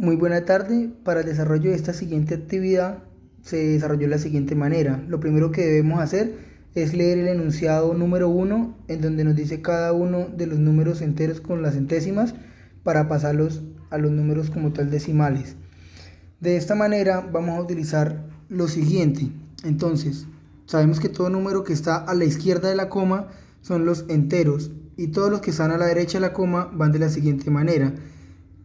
Muy buena tarde. Para el desarrollo de esta siguiente actividad se desarrolló de la siguiente manera. Lo primero que debemos hacer es leer el enunciado número 1, en donde nos dice cada uno de los números enteros con las centésimas para pasarlos a los números como tal decimales. De esta manera vamos a utilizar lo siguiente. Entonces, sabemos que todo número que está a la izquierda de la coma son los enteros y todos los que están a la derecha de la coma van de la siguiente manera.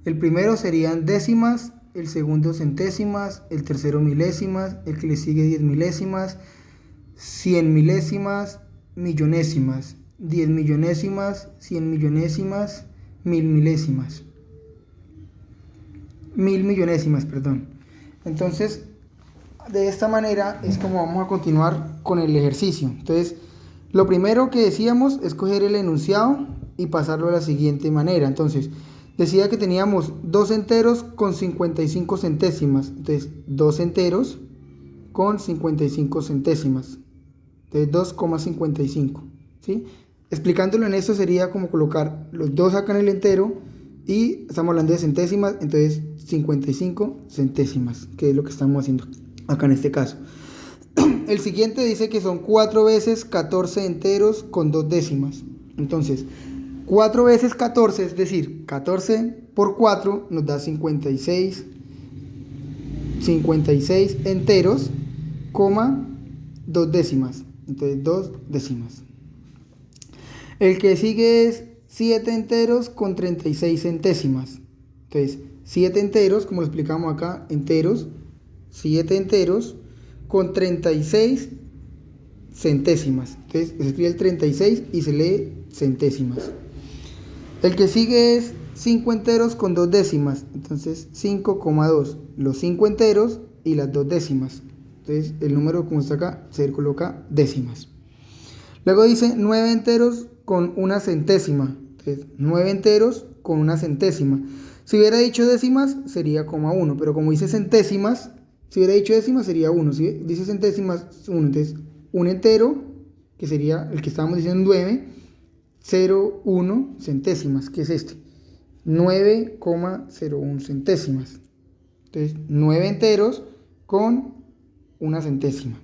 El primero serían décimas, el segundo centésimas, el tercero milésimas, el que le sigue 10 milésimas, 100 milésimas, millonésimas, 10 millonésimas, 100 millonésimas, 1000 milésimas. 1000 millonésimas, perdón. Entonces, de esta manera es como vamos a continuar con el ejercicio. Entonces, lo primero que decíamos es coger el enunciado y pasarlo de la siguiente manera. Entonces, decía que teníamos dos enteros con 55 centésimas. Entonces, dos enteros con 55 centésimas. Entonces, 2,55. ¿Sí? Explicándolo en esto sería como colocar los dos acá en el entero y estamos hablando de centésimas, entonces 55 centésimas, que es lo que estamos haciendo acá en este caso. El siguiente dice que son 4 veces 14 enteros con 2 décimas. Entonces, 4 veces 14, es decir, 14 por 4 nos da 56 enteros, coma 2 décimas. Entonces, 2 décimas. El que sigue es 7 enteros con 36 centésimas. Entonces, 7 enteros, como lo explicamos acá, enteros, 7 enteros con 36 centésimas. Entonces, se escribe el 36 y se lee centésimas. El que sigue es 5 enteros con 2 décimas. Entonces, 5,2. Los 5 enteros y las 2 décimas. Entonces, el número como está acá, se coloca décimas. Luego dice 9 enteros con una centésima. Entonces, 9 enteros con una centésima. Si hubiera dicho décimas, sería 1, pero como dice centésimas, si hubiera dicho décimas, sería 1. Si dice centésimas, 1. Entonces, un entero, que sería el que estábamos diciendo 9, 0,1 centésimas, que es este. 9,01 centésimas. Entonces, 9 enteros con una centésima.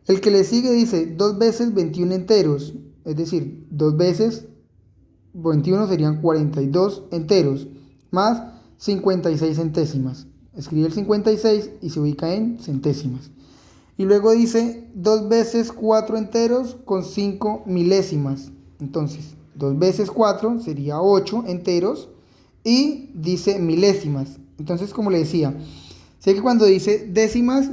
El que le sigue dice 2 veces 21 enteros, es decir, 2 veces 21 serían 42 enteros, más 56 centésimas. Escribe el 56 y se ubica en centésimas. Y luego dice 2 veces 4 enteros con 5 milésimas. Entonces, 2 veces 4 sería 8 enteros y dice milésimas. Entonces, como le decía, sé que cuando dice décimas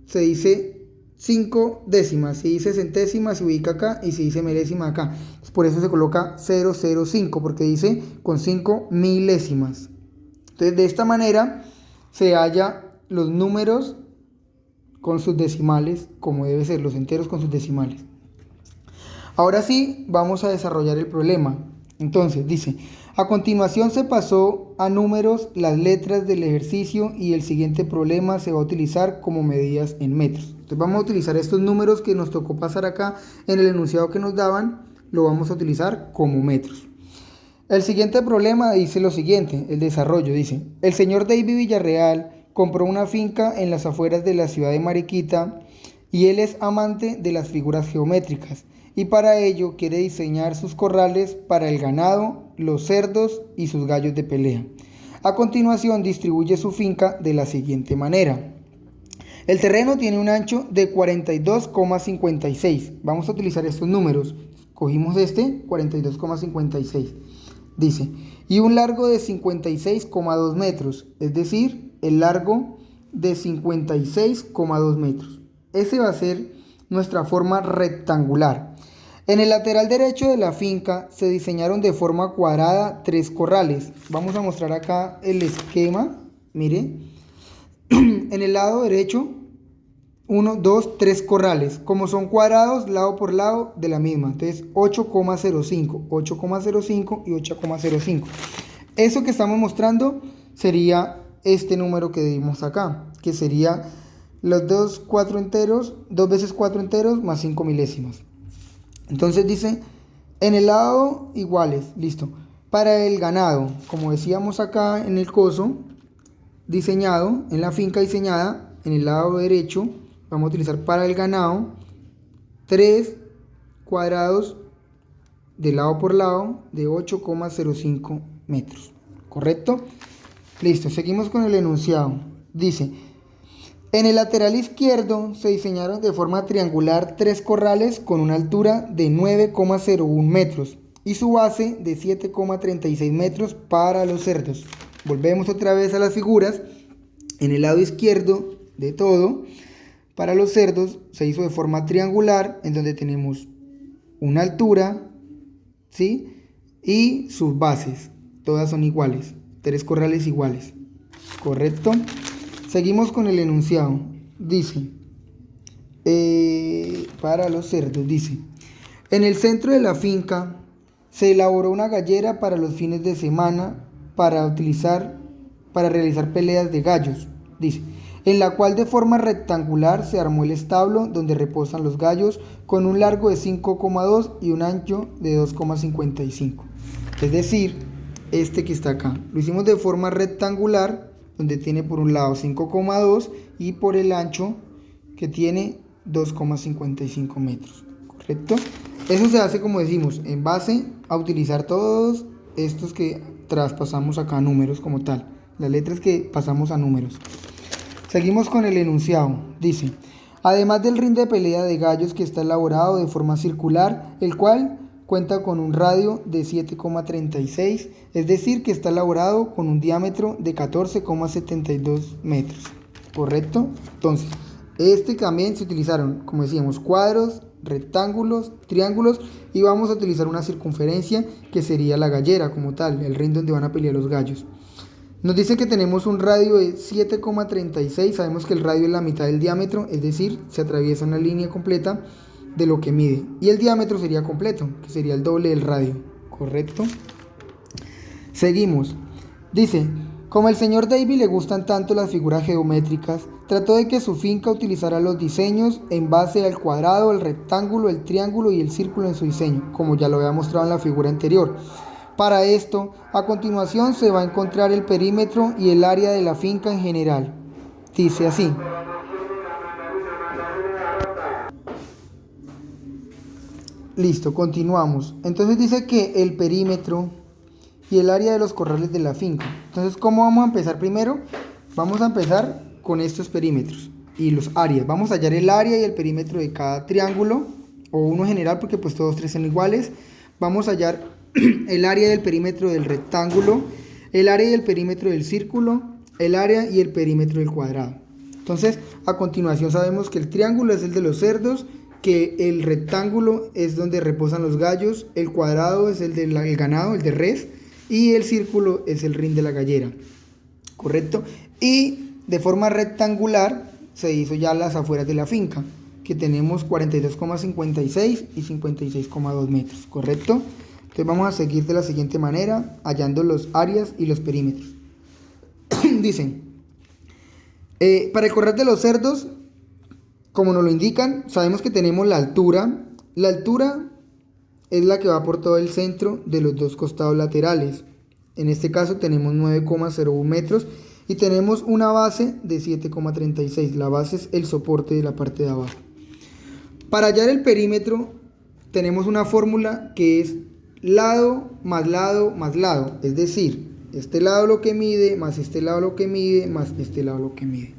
se dice 5 décimas, si dice centésimas se ubica acá y si dice milésima acá. Por eso se coloca 005 porque dice con 5 milésimas. Entonces de esta manera se halla los números con sus decimales como debe ser, los enteros con sus decimales. Ahora sí vamos a desarrollar el problema. Entonces dice, a continuación se pasó a números las letras del ejercicio y el siguiente problema se va a utilizar como medidas en metros. Entonces vamos a utilizar estos números que nos tocó pasar acá en el enunciado que nos daban, lo vamos a utilizar como metros. El siguiente problema dice lo siguiente, el desarrollo dice, el señor David Villarreal compró una finca en las afueras de la ciudad de Mariquita y él es amante de las figuras geométricas y para ello quiere diseñar sus corrales para el ganado, los cerdos y sus gallos de pelea. A continuación distribuye su finca de la siguiente manera. El terreno tiene un ancho de 42,56. Vamos a utilizar estos números. Cogimos este, 42,56. Dice, y un largo de 56,2 metros, es decir, el largo de 56,2 metros. Ese va a ser nuestra forma rectangular. En el lateral derecho de la finca se diseñaron de forma cuadrada 3 corrales. Vamos a mostrar acá el esquema. Mire, en el lado derecho 1, 2, 3 corrales. Como son cuadrados, lado por lado de la misma. Entonces 8,05, 8,05 y 8,05. Eso que estamos mostrando sería este número que dimos acá, que sería los 2 veces 4 enteros más 5 milésimas. Entonces dice, en el lado iguales, listo. Para el ganado, como decíamos acá en el coso, diseñado, en la finca diseñada, en el lado derecho, vamos a utilizar para el ganado 3 cuadrados de lado por lado de 8,05 metros. ¿Correcto? Listo, seguimos con el enunciado. Dice, en el lateral izquierdo se diseñaron de forma triangular 3 corrales con una altura de 9,01 metros y su base de 7,36 metros para los cerdos. Volvemos otra vez a las figuras. En el lado izquierdo de todo, para los cerdos se hizo de forma triangular, en donde tenemos una altura, ¿sí? Y sus bases, todas son iguales, 3 corrales iguales. ¿Correcto? Seguimos con el enunciado. Dice, para los cerdos, dice, en el centro de la finca se elaboró una gallera para los fines de semana para realizar peleas de gallos, dice, en la cual de forma rectangular se armó el establo donde reposan los gallos con un largo de 5,2 y un ancho de 2,55. Es decir, este que está acá, lo hicimos de forma rectangular, donde tiene por un lado 5,2 y por el ancho que tiene 2,55 metros, ¿correcto? Eso se hace, como decimos, en base a utilizar todos estos que traspasamos acá a números como tal, las letras que pasamos a números. Seguimos con el enunciado. Dice, además del ring de pelea de gallos que está elaborado de forma circular, el cual cuenta con un radio de 7,36, es decir, que está elaborado con un diámetro de 14,72 metros. ¿Correcto? Entonces, también se utilizaron, como decíamos, cuadros, rectángulos, triángulos, y vamos a utilizar una circunferencia que sería la gallera como tal, el ring donde van a pelear los gallos. Nos dice que tenemos un radio de 7,36, sabemos que el radio es la mitad del diámetro, es decir, se atraviesa una línea completa de lo que mide, y el diámetro sería completo, que sería el doble del radio, ¿correcto? Seguimos. Dice, como al señor David le gustan tanto las figuras geométricas, trató de que su finca utilizara los diseños en base al cuadrado, el rectángulo, el triángulo y el círculo en su diseño, como ya lo había mostrado en la figura anterior. Para esto, a continuación se va a encontrar el perímetro y el área de la finca en general. Dice así. Listo, continuamos. Entonces dice que el perímetro y el área de los corrales de la finca. Entonces, ¿cómo vamos a empezar primero? Vamos a empezar con estos perímetros y los áreas. Vamos a hallar el área y el perímetro de cada triángulo, o uno general porque pues todos tres son iguales. Vamos a hallar el área del perímetro del rectángulo, el área y el perímetro del círculo, el área y el perímetro del cuadrado. Entonces, a continuación sabemos que el triángulo es el de los cerdos, que el rectángulo es donde reposan los gallos, el cuadrado es el del ganado, el de res, y el círculo es el ring de la gallera, ¿correcto? Y de forma rectangular se hizo ya las afueras de la finca, que tenemos 42,56 y 56,2 metros, ¿correcto? Entonces vamos a seguir de la siguiente manera, hallando los áreas y los perímetros. Dicen, para el corral de los cerdos, como nos lo indican, sabemos que tenemos la altura. La altura es la que va por todo el centro de los dos costados laterales. En este caso tenemos 9,01 metros y tenemos una base de 7,36. La base es el soporte de la parte de abajo. Para hallar el perímetro tenemos una fórmula que es lado más lado más lado, es decir, este lado lo que mide, más este lado lo que mide, más este lado lo que mide.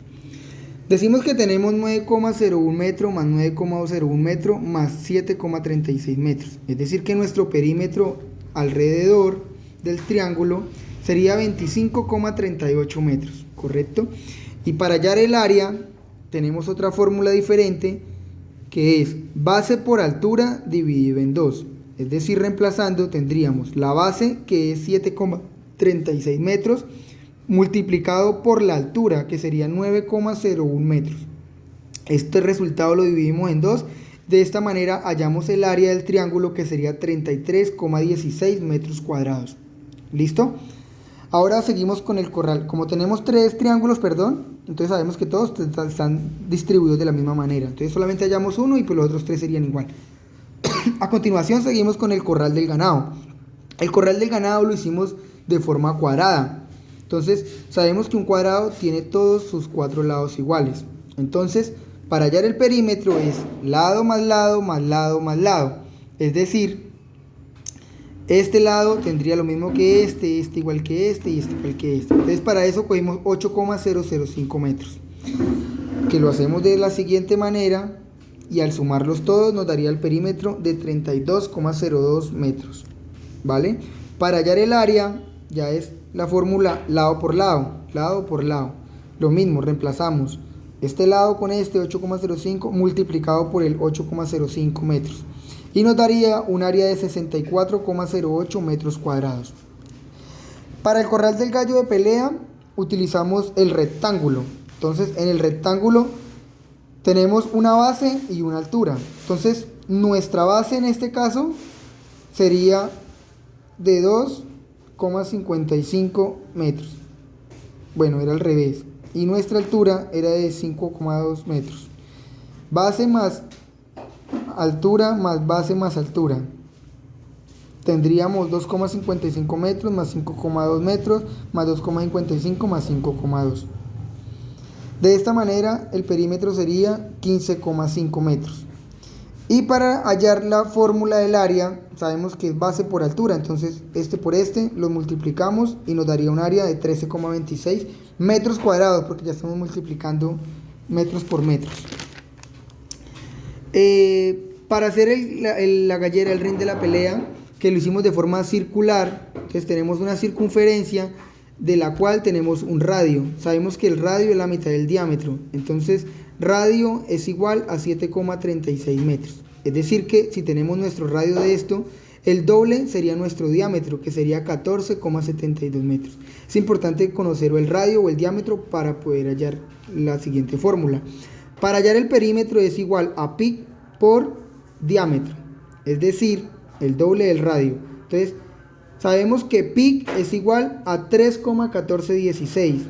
Decimos que tenemos 9,01 metro más 9,01 metro más 7,36 metros, es decir que nuestro perímetro alrededor del triángulo sería 25,38 metros, ¿correcto? Y para hallar el área tenemos otra fórmula diferente que es base por altura dividido en 2. Es decir, reemplazando tendríamos la base, que es 7,36 metros, multiplicado por la altura, que sería 9,01 metros. Este resultado lo dividimos en 2. De esta manera hallamos el área del triángulo, que sería 33,16 metros cuadrados. ¿Listo? Ahora seguimos con el corral. Como tenemos 3 triángulos, entonces sabemos que todos están distribuidos de la misma manera. Entonces solamente hallamos uno y pues los otros 3 serían igual. A continuación seguimos con el corral del ganado. El corral del ganado lo hicimos de forma cuadrada. Entonces sabemos que un cuadrado tiene todos sus 4 lados iguales. Entonces para hallar el perímetro es lado más lado más lado más lado. Es decir, este lado tendría lo mismo que este igual que este y este igual que este. Entonces para eso cogimos 8,005 metros. Que lo hacemos de la siguiente manera y al sumarlos todos nos daría el perímetro de 32,02 metros. ¿Vale? Para hallar el área ya es la fórmula lado por lado, lado por lado. Lo mismo, reemplazamos este lado con este 8,05 multiplicado por el 8,05 metros. Y nos daría un área de 64,08 metros cuadrados. Para el corral del gallo de pelea utilizamos el rectángulo. Entonces en el rectángulo tenemos una base y una altura. Entonces nuestra base en este caso sería de 2,55 metros. Bueno, era al revés. Y nuestra altura era de 5,2 metros. Base más altura más base más altura. Tendríamos 2,55 metros más 5,2 metros más 2,55 más 5,2. De esta manera el perímetro sería 15,5 metros. Y para hallar la fórmula del área, sabemos que es base por altura, entonces este por este lo multiplicamos y nos daría un área de 13,26 metros cuadrados, porque ya estamos multiplicando metros por metros. Para hacer la gallera, el ring de la pelea, que lo hicimos de forma circular, entonces tenemos una circunferencia de la cual tenemos un radio. Sabemos que el radio es la mitad del diámetro, entonces radio es igual a 7,36 metros. Es decir que si tenemos nuestro radio de esto, el doble sería nuestro diámetro, que sería 14,72 metros. Es importante conocer el radio o el diámetro para poder hallar la siguiente fórmula. Para hallar el perímetro es igual a pi por diámetro, es decir, el doble del radio. Entonces sabemos que pi es igual a 3,1416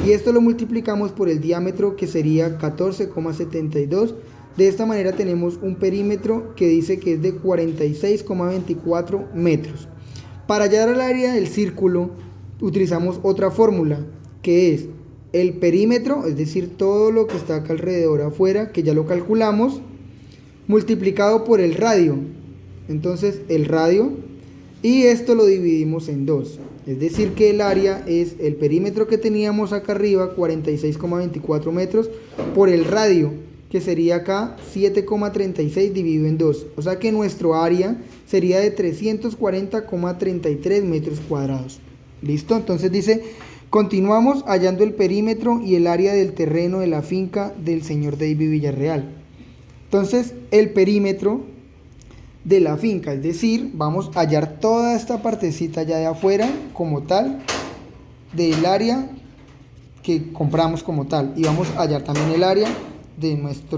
y esto lo multiplicamos por el diámetro, que sería 14,72. De esta manera tenemos un perímetro que dice que es de 46,24 metros. Para hallar el área del círculo utilizamos otra fórmula, que es el perímetro, es decir, todo lo que está acá alrededor afuera, que ya lo calculamos, multiplicado por el radio. Entonces el radio, y esto lo dividimos en 2. Es decir que el área es el perímetro que teníamos acá arriba, 46,24 metros, por el radio, que sería acá 7,36 dividido en 2. O sea que nuestro área sería de 340,33 metros cuadrados. ¿Listo? Entonces dice, continuamos hallando el perímetro y el área del terreno de la finca del señor David Villarreal. Entonces el perímetro de la finca, es decir, vamos a hallar toda esta partecita allá de afuera como tal del área que compramos como tal, y vamos a hallar también el área de nuestra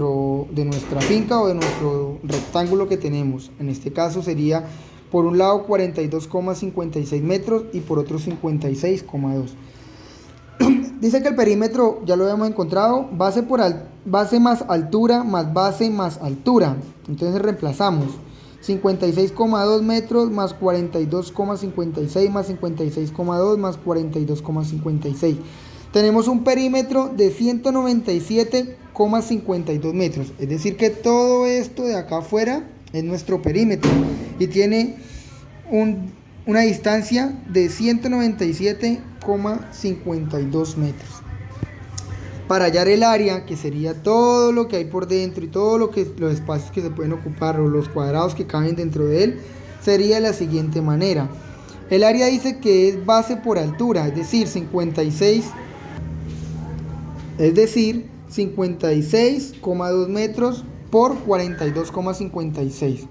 finca o de nuestro rectángulo que tenemos. En este caso sería por un lado 42,56 metros y por otro 56,2. Dice que el perímetro ya lo habíamos encontrado, base más altura más base más altura. Entonces reemplazamos 56,2 metros más 42,56 más 56,2 más 42,56. Tenemos un perímetro de 197,52 metros. Es decir que todo esto de acá afuera es nuestro perímetro y tiene una distancia de 197,52 metros. Para hallar el área, que sería todo lo que hay por dentro y todo los espacios que se pueden ocupar o los cuadrados que caben dentro de él, sería de la siguiente manera. El área dice que es base por altura, es decir, 56,2 metros por 42,56.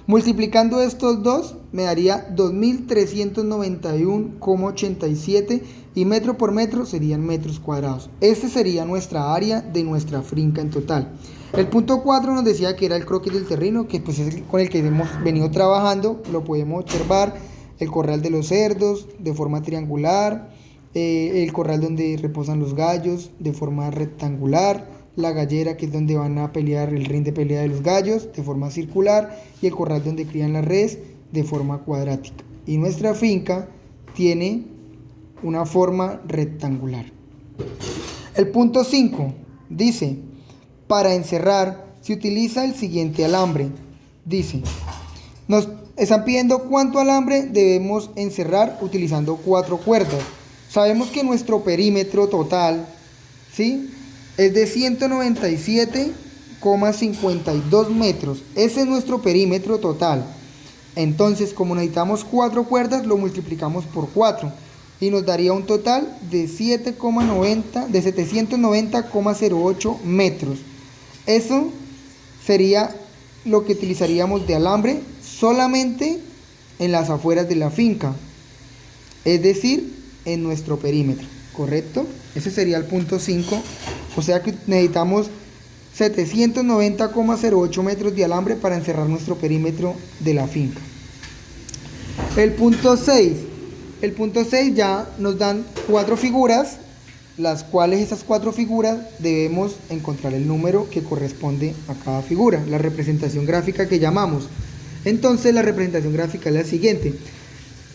Multiplicando estos dos me daría 2.391,87 y metro por metro serían metros cuadrados. Este sería nuestra área de nuestra finca en total. El punto 4 nos decía que era el croquis del terreno, que pues es con el que hemos venido trabajando. Lo podemos observar, el corral de los cerdos de forma triangular, el corral donde reposan los gallos de forma rectangular, la gallera, que es donde van a pelear el ring de pelea de los gallos, de forma circular, y el corral donde crían la res de forma cuadrática. Y nuestra finca tiene una forma rectangular. El punto 5 dice, para encerrar se utiliza el siguiente alambre. Dice, nos están pidiendo cuánto alambre debemos encerrar utilizando 4 cuerdas. Sabemos que nuestro perímetro total, ¿sí?, es de 197,52 metros. Ese es nuestro perímetro total. Entonces, como necesitamos 4 cuerdas, lo multiplicamos por 4 y nos daría un total de 790,08 metros. Eso sería lo que utilizaríamos de alambre solamente en las afueras de la finca, es decir, en nuestro perímetro, ¿correcto? Ese sería el punto 5, o sea que necesitamos 790,08 metros de alambre para encerrar nuestro perímetro de la finca. El punto 6 ya nos dan 4 figuras, las cuales esas 4 figuras debemos encontrar el número que corresponde a cada figura, la representación gráfica que llamamos. Entonces la representación gráfica es la siguiente.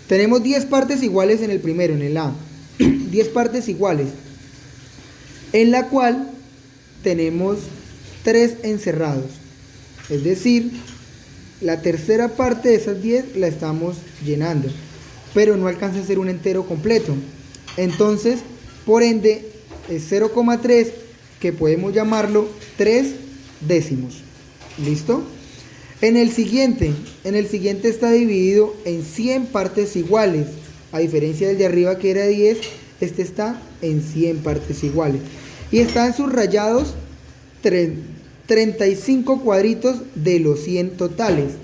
Tenemos 10 partes iguales en el primero, en el A. 10 partes iguales, en la cual tenemos 3 encerrados. Es decir, la tercera parte de esas 10 la estamos llenando, pero no alcanza a ser un entero completo. Entonces, por ende, es 0,3, que podemos llamarlo 3 décimos. ¿Listo? En el siguiente está dividido en 100 partes iguales. A diferencia del de arriba que era 10, este está en 100 partes iguales. Y están subrayados 35 cuadritos de los 100 totales.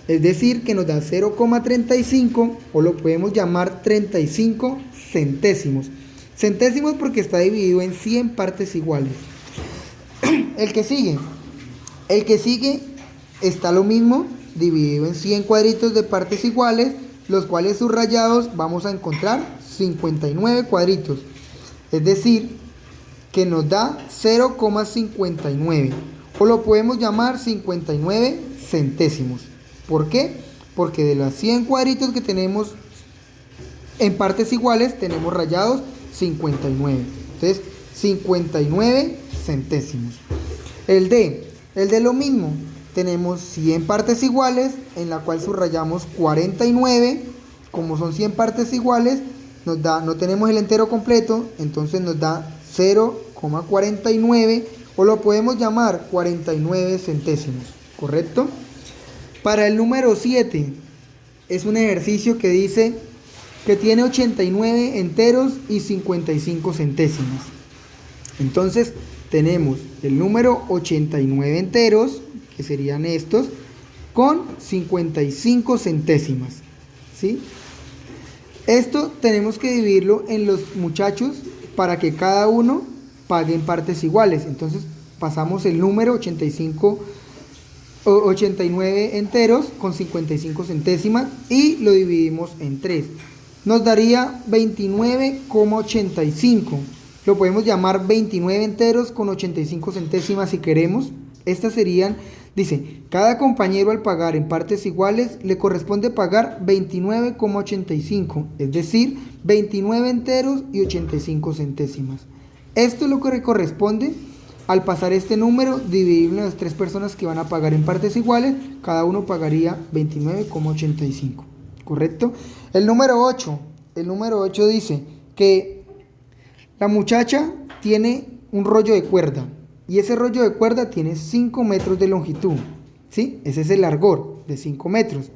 Es decir, que nos da 0,35, o lo podemos llamar 35 centésimos. Centésimos porque está dividido en 100 partes iguales. El que sigue está lo mismo, dividido en 100 cuadritos de partes iguales, los cuales subrayados vamos a encontrar 59 cuadritos. Es decir, que nos da 0,59, o lo podemos llamar 59 centésimos. ¿Por qué? Porque de los 100 cuadritos que tenemos en partes iguales, tenemos rayados 59. Entonces, 59 centésimos. El D lo mismo. Tenemos 100 partes iguales, en la cual subrayamos 49. Como son 100 partes iguales, nos da, no tenemos el entero completo, entonces nos da 0,49, o lo podemos llamar 49 centésimos, ¿correcto? Para el número 7, es un ejercicio que dice que tiene 89 enteros y 55 centésimas. Entonces, tenemos el número 89 enteros, que serían estos, con 55 centésimas, ¿sí? Esto tenemos que dividirlo en los muchachos para que cada uno pague en partes iguales. Entonces pasamos el número 89 enteros con 55 centésimas y lo dividimos en 3. Nos daría 29,85. Lo podemos llamar 29 enteros con 85 centésimas si queremos. Estas serían, dice, cada compañero al pagar en partes iguales le corresponde pagar 29,85, es decir, 29 enteros y 85 centésimas. Esto es lo que le corresponde al pasar este número, dividirlo en las 3 personas que van a pagar en partes iguales, cada uno pagaría 29,85, ¿correcto? El número 8 dice que la muchacha tiene un rollo de cuerda. Y ese rollo de cuerda tiene 5 metros de longitud, ¿sí? Ese es el largor de 5 metros.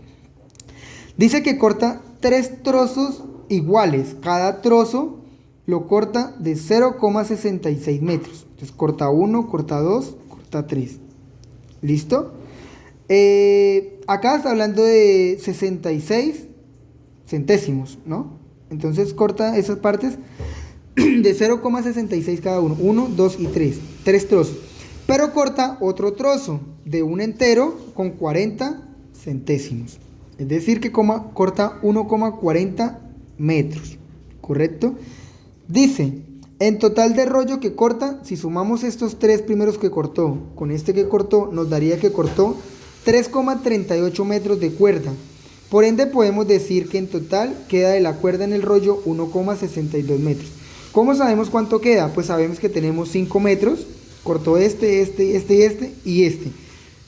Dice que corta 3 trozos iguales. Cada trozo lo corta de 0,66 metros. Entonces corta 1, corta 2, corta 3. ¿Listo? Acá está hablando de 66 centésimos, ¿no? Entonces corta esas partes de 0,66 cada uno, 1, 2 y 3, 3 trozos, pero corta otro trozo de un entero con 40 centésimos, es decir que corta 1,40 metros, ¿correcto? Dice, en total de rollo que corta, si sumamos estos 3 primeros que cortó con este que cortó, nos daría que cortó 3,38 metros de cuerda. Por ende podemos decir que en total queda de la cuerda en el rollo 1,62 metros. ¿Cómo sabemos cuánto queda? Pues sabemos que tenemos 5 metros, cortó este y este.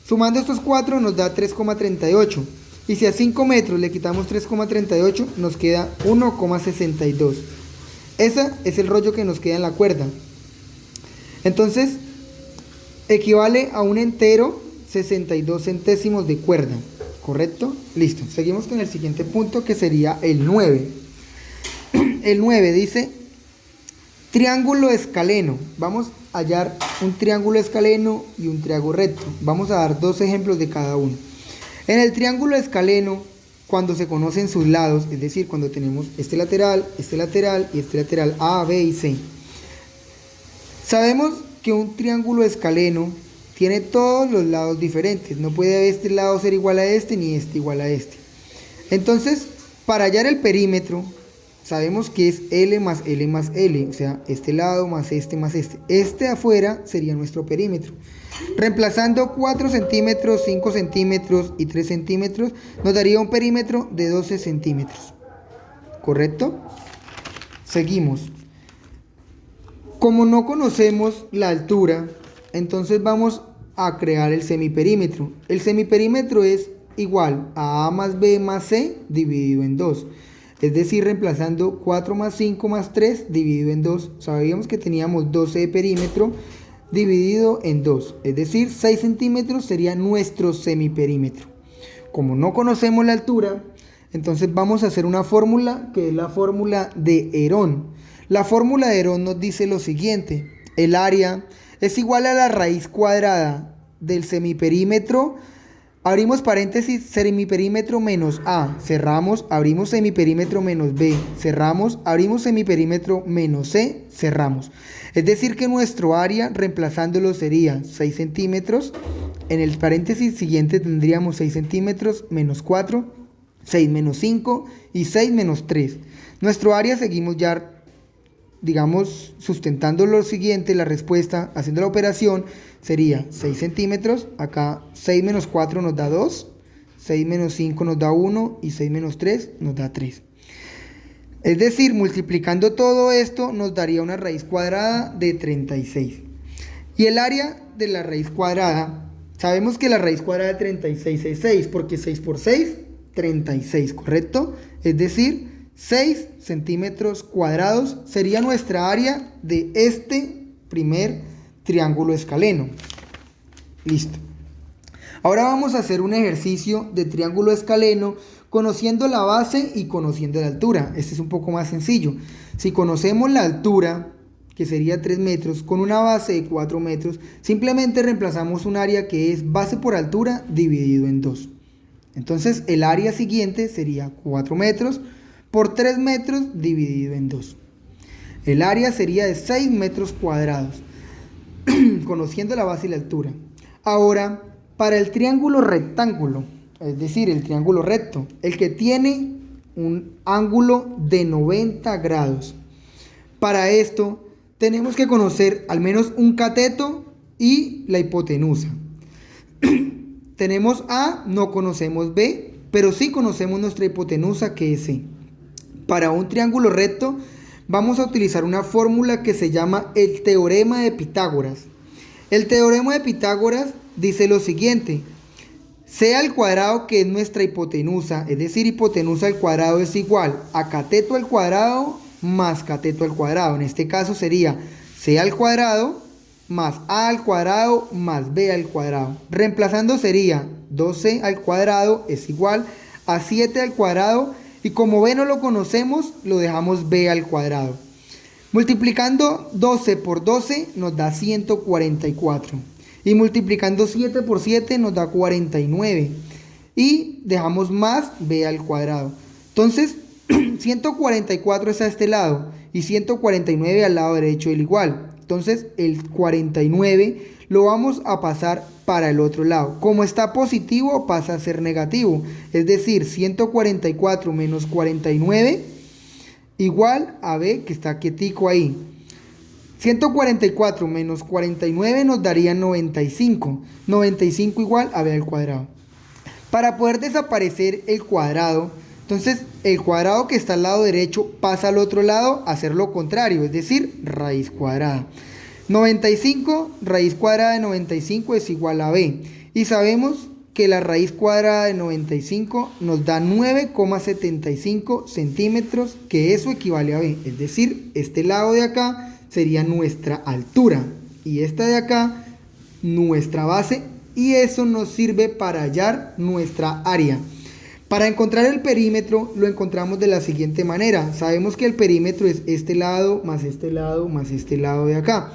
Sumando estos 4 nos da 3,38. Y si a 5 metros le quitamos 3,38 nos queda 1,62. Ese es el rollo que nos queda en la cuerda. Entonces equivale a un entero 62 centésimos de cuerda. ¿Correcto? Listo. Seguimos con el siguiente punto, que sería el 9. El 9 dice triángulo escaleno. Vamos a hallar un triángulo escaleno y un triángulo recto. Vamos a dar dos ejemplos de cada uno. En el triángulo escaleno, cuando se conocen sus lados, es decir, cuando tenemos este lateral y este lateral A, B y C, sabemos que un triángulo escaleno tiene todos los lados diferentes. No puede este lado ser igual a este ni este igual a este. Entonces, para hallar el perímetro, sabemos que es L más L más L, o sea, este lado más este más este. Este de afuera sería nuestro perímetro. Reemplazando 4 centímetros, 5 centímetros y 3 centímetros, nos daría un perímetro de 12 centímetros. ¿Correcto? Seguimos. Como no conocemos la altura, entonces vamos a crear el semiperímetro. El semiperímetro es igual a más B más C dividido en 2. Es decir, reemplazando 4 más 5 más 3 dividido en 2. Sabíamos que teníamos 12 de perímetro dividido en 2. Es decir, 6 centímetros sería nuestro semiperímetro. Como no conocemos la altura, entonces vamos a hacer una fórmula que es la fórmula de Herón. La fórmula de Herón nos dice lo siguiente. El área es igual a la raíz cuadrada del semiperímetro. Abrimos paréntesis, semiperímetro menos A, cerramos, abrimos semiperímetro menos B, cerramos, abrimos semiperímetro menos C, cerramos. Es decir que nuestro área, reemplazándolo, sería 6 centímetros. En el paréntesis siguiente tendríamos 6 centímetros menos 4, 6 menos 5 y 6 menos 3. Nuestro área seguimos ya, digamos, sustentando lo siguiente, la respuesta, haciendo la operación, sería 6 centímetros, acá 6 menos 4 nos da 2, 6 menos 5 nos da 1 y 6 menos 3 nos da 3. Es decir, multiplicando todo esto nos daría una raíz cuadrada de 36. Y el área de la raíz cuadrada, sabemos que la raíz cuadrada de 36 es 6, porque 6 por 6, 36, ¿correcto? Es decir, 6 centímetros cuadrados sería nuestra área de este primer triángulo escaleno. Listo. Ahora vamos a hacer un ejercicio de triángulo escaleno conociendo la base y conociendo la altura. Este es un poco más sencillo. Si conocemos la altura, que sería 3 metros, con una base de 4 metros, simplemente reemplazamos un área que es base por altura dividido en 2. Entonces el área siguiente sería 4 metros por 3 metros dividido en 2. El área sería de 6 metros cuadrados, conociendo la base y la altura. Ahora, para el triángulo rectángulo, es decir, el triángulo recto, el que tiene un ángulo de 90 grados. Para esto, tenemos que conocer al menos un cateto y la hipotenusa. Tenemos A, no conocemos B, pero sí conocemos nuestra hipotenusa, que es C. Para un triángulo recto vamos a utilizar una fórmula que se llama el teorema de Pitágoras. El teorema de Pitágoras dice lo siguiente: C al cuadrado, que es nuestra hipotenusa, es decir, hipotenusa al cuadrado es igual a cateto al cuadrado más cateto al cuadrado. En este caso sería C al cuadrado más A al cuadrado más B al cuadrado. Reemplazando sería 2C al cuadrado es igual a 7 al cuadrado, y como B no lo conocemos, lo dejamos B al cuadrado. Multiplicando 12 por 12 nos da 144. Y multiplicando 7 por 7 nos da 49. Y dejamos más B al cuadrado. Entonces, 144 es a este lado y 149 al lado derecho del igual. Entonces, el 49 lo vamos a pasar para el otro lado. Como está positivo, pasa a ser negativo. Es decir, 144 menos 49 igual a B, que está quietico ahí. 144 menos 49 nos daría 95. 95 igual a B al cuadrado. Para poder desaparecer el cuadrado, entonces el cuadrado que está al lado derecho pasa al otro lado a hacer lo contrario, es decir, raíz cuadrada. 95, raíz cuadrada de 95 es igual a b. Y sabemos que la raíz cuadrada de 95 nos da 9,75 centímetros, que eso equivale a b. Es decir, este lado de acá sería nuestra altura y esta de acá nuestra base, y eso nos sirve para hallar nuestra área. Para encontrar el perímetro lo encontramos de la siguiente manera. Sabemos que el perímetro es este lado más este lado más este lado de acá.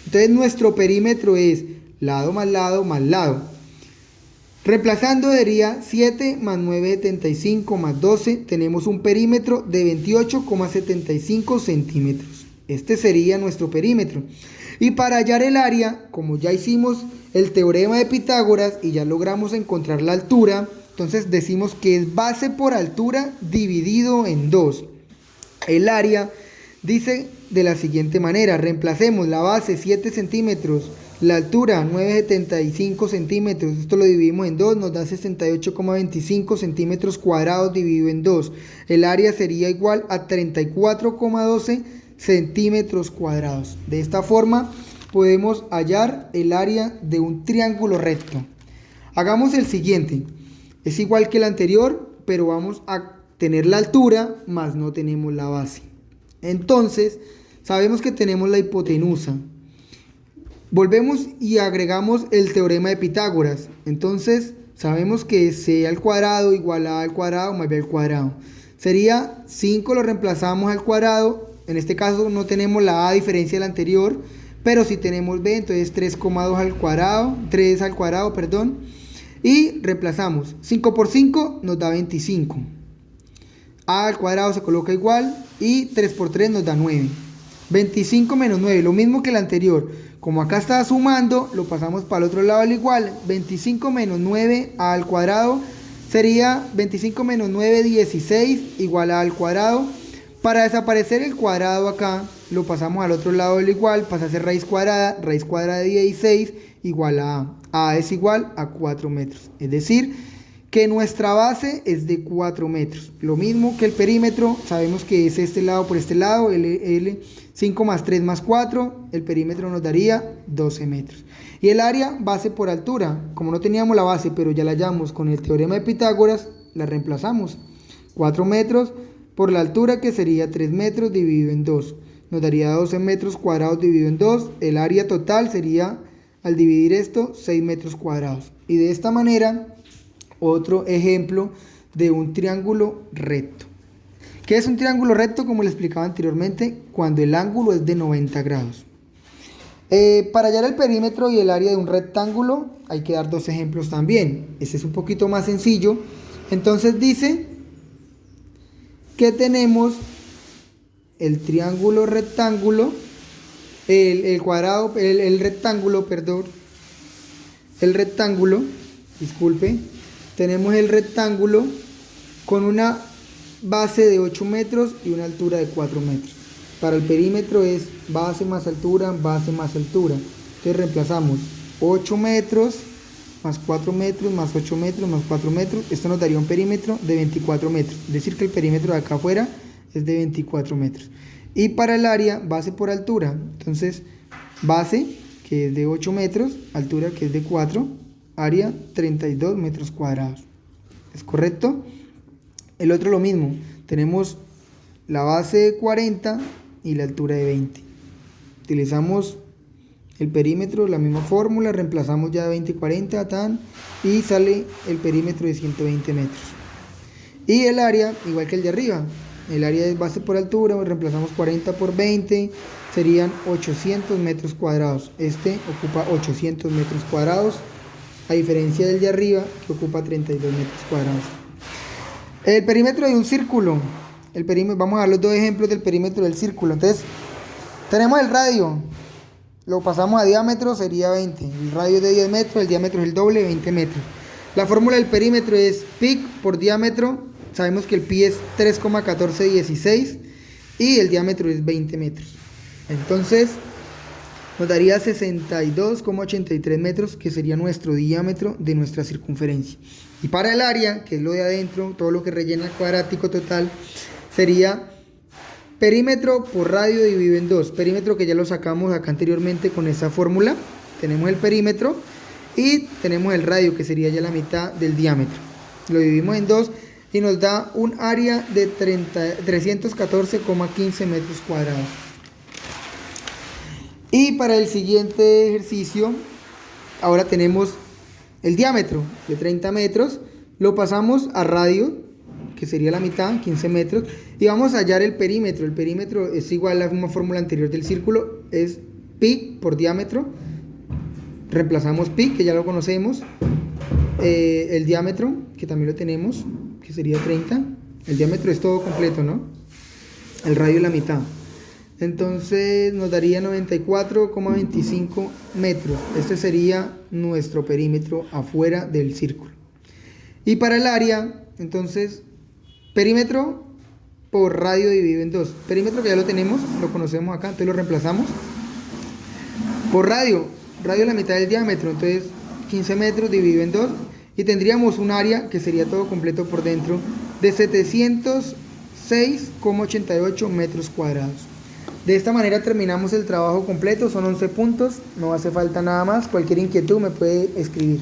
Entonces nuestro perímetro es lado más lado más lado. Reemplazando daría 7 más 9,75 más 12. Tenemos un perímetro de 28,75 centímetros. Este sería nuestro perímetro. Y para hallar el área, como ya hicimos el teorema de Pitágoras y ya logramos encontrar la altura, entonces decimos que es base por altura dividido en 2. El área dice de la siguiente manera: reemplacemos la base 7 centímetros, la altura 9,75 centímetros, esto lo dividimos en 2, nos da 68,25 centímetros cuadrados dividido en 2. El área sería igual a 34,12 centímetros cuadrados. De esta forma podemos hallar el área de un triángulo recto. Hagamos el siguiente. Es igual que el anterior, pero vamos a tener la altura, más no tenemos la base. Entonces, sabemos que tenemos la hipotenusa. Volvemos y agregamos el teorema de Pitágoras. Entonces, sabemos que c al cuadrado igual a al cuadrado más b al cuadrado. Sería 5, lo reemplazamos al cuadrado. En este caso no tenemos la a a diferencia del anterior, pero si tenemos b, entonces 3,2 al cuadrado, 3 al cuadrado, perdón. Y reemplazamos 5 por 5 nos da 25, a al cuadrado se coloca igual y 3 por 3 nos da 9. 25 menos 9, lo mismo que el anterior. Como acá está sumando, lo pasamos para el otro lado al igual. 25 menos 9 a al cuadrado sería 25 menos 9, 16, igual a al cuadrado. Para desaparecer el cuadrado acá, lo pasamos al otro lado del igual, pasa a ser raíz cuadrada de 16 igual a a. A es igual a 4 metros. Es decir, que nuestra base es de 4 metros. Lo mismo que el perímetro, sabemos que es este lado por este lado, L 5 más 3 más 4, el perímetro nos daría 12 metros. Y el área, base por altura, como no teníamos la base, pero ya la hallamos con el teorema de Pitágoras, la reemplazamos. 4 metros por la altura, que sería 3 metros dividido en 2. Nos daría 12 metros cuadrados dividido en 2. El área total sería, al dividir esto, 6 metros cuadrados. Y de esta manera, otro ejemplo de un triángulo recto. ¿Qué es un triángulo recto? Como le explicaba anteriormente, cuando el ángulo es de 90 grados. Para hallar el perímetro y el área de un rectángulo hay que dar dos ejemplos también. Este es un poquito más sencillo. Entonces dice que tenemos el triángulo rectángulo, el cuadrado, el rectángulo, perdón, el rectángulo, disculpe, tenemos el rectángulo con una base de 8 metros y una altura de 4 metros. Para el perímetro es base más altura, base más altura. Entonces reemplazamos 8 metros más 4 metros más 8 metros más 4 metros. Esto nos daría un perímetro de 24 metros. Es decir, que el perímetro de acá afuera es de 24 metros. Y para el área, base por altura. Entonces, base, que es de 8 metros, altura, que es de 4, área 32 metros cuadrados. ¿Es correcto? El otro lo mismo. Tenemos la base de 40 y la altura de 20. Utilizamos el perímetro, la misma fórmula, reemplazamos ya de 20 y 40, tan, y sale el perímetro de 120 metros. Y el área, igual que el de arriba, el área de base por altura, reemplazamos 40 por 20, serían 800 metros cuadrados. Este ocupa 800 metros cuadrados, a diferencia del de arriba, que ocupa 32 metros cuadrados. El perímetro de un círculo. Vamos a dar los dos ejemplos del perímetro del círculo. Entonces, tenemos el radio, lo pasamos a diámetro, sería 20. El radio es de 10 metros, el diámetro es el doble, 20 metros. La fórmula del perímetro es pi por diámetro. Sabemos que el pi es 3,1416 y el diámetro es 20 metros. Entonces, nos daría 62,83 metros, que sería nuestro diámetro de nuestra circunferencia. Y para el área, que es lo de adentro, todo lo que rellena el cuadrático total, sería perímetro por radio dividido en 2. Perímetro que ya lo sacamos acá anteriormente con esa fórmula. Tenemos el perímetro y tenemos el radio, que sería ya la mitad del diámetro. Lo dividimos en 2 y nos da un área de 314,15 metros cuadrados. Y para el siguiente ejercicio, ahora tenemos el diámetro de 30 metros, lo pasamos a radio, que sería la mitad, 15 metros, y vamos a hallar el perímetro. El perímetro es igual a la misma fórmula anterior del círculo, es pi por diámetro. Reemplazamos pi, que ya lo conocemos, el diámetro, que también lo tenemos, que sería 30. El diámetro es todo completo, ¿no? El radio es la mitad. Entonces nos daría 94,25 metros. Este sería nuestro perímetro afuera del círculo. Y para el área, entonces, perímetro por radio dividido en 2. Perímetro que ya lo tenemos, lo conocemos acá, entonces lo reemplazamos. Por radio, radio es la mitad del diámetro, entonces 15 metros dividido en 2. Y tendríamos un área que sería todo completo por dentro de 706,88 metros cuadrados. De esta manera terminamos el trabajo completo, son 11 puntos, no hace falta nada más. Cualquier inquietud me puede escribir.